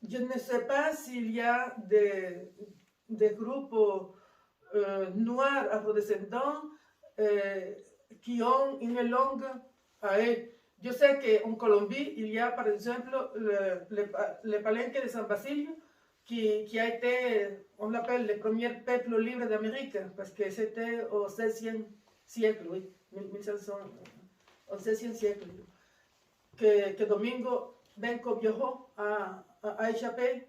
Je ne sais pas s'il y a des groupes noirs afrodescendants qui ont une langue à eux. Je sais qu'en Colombie, il y a par exemple le palenque de San Basilio, qui a été, on l'appelle le premier peuple libre d'Amérique, parce que c'était au XVIe siècle, oui, 1500, au XVIe siècle, que Domingo Benco Viejo a échappé.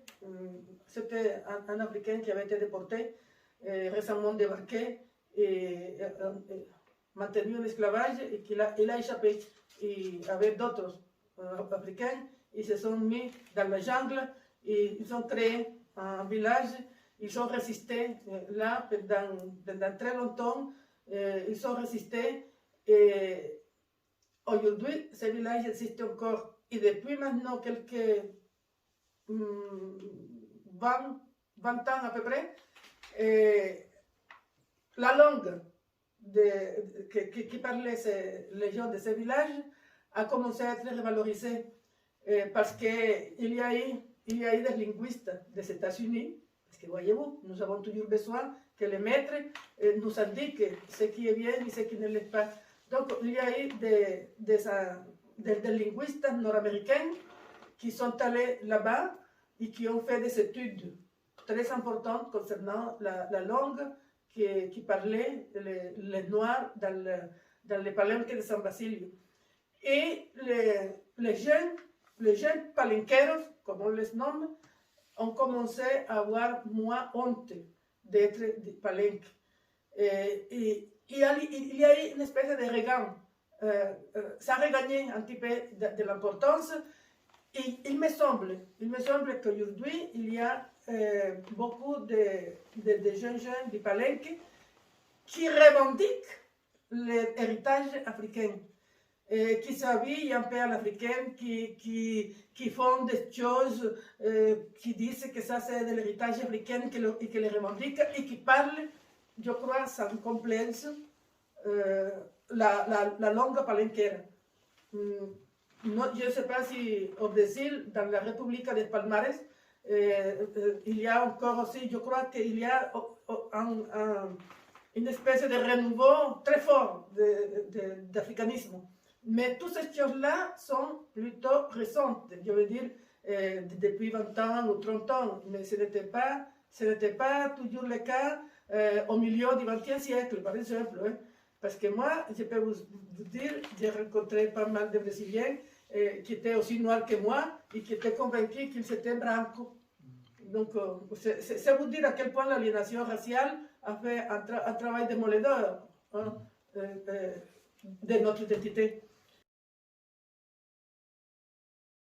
C'était un Africain qui avait été déporté, récemment débarqué et maintenu en esclavage, et il a échappé. Et avec d'autres Africains, ils se sont mis dans la jungle et ils ont créé un village. Ils ont résisté là pendant très longtemps. Ils ont résisté et aujourd'hui, ce village existe encore. Et depuis maintenant quelques 20 ans à peu près, la langue qui parlaient les gens de ce village a commencé à être revalorisée parce qu'il y a eu des linguistes des États-Unis, parce que voyez-vous, nous avons toujours besoin que les maîtres nous indiquent ce qui est bien et ce qui ne l'est pas. Donc il y a eu des linguistes nord-américains qui sont allés là-bas et qui ont fait des études très importantes concernant la langue qui parlaient les Noirs dans le palenque de San Basilio. Et les jeunes palenqueros, comme on les nomme, ont commencé à avoir moins honte d'être des palenques. Et il y a eu une espèce de regain. Ça a regagné un petit peu de l'importance. Et il me semble qu'aujourd'hui, il y a beaucoup de jeunes du palenque qui revendiquent l'héritage africain, qui s'habillent un peu à l'africaine, qui font des choses, qui disent que ça c'est de l'héritage africain et qui le revendiquent et qui parlent, je crois, sans complexe, la langue palenquera. No, je ne sais pas si au Brésil, dans la République des Palmares, il y a encore aussi, je crois qu'il y a une espèce de renouveau très fort d'africanisme. Mais toutes ces choses-là sont plutôt récentes, je veux dire, depuis 20 ans ou 30 ans, mais ce n'était pas toujours le cas au milieu du XXe siècle, par exemple. Hein. Parce que moi, je peux vous dire, j'ai rencontré pas mal de Brésiliens qui étaient aussi noirs que moi et qui étaient convaincus qu'ils étaient brancos. Donc, c'est vous dire à quel point l'aliénation raciale a fait un travail démolideur hein, de notre identité.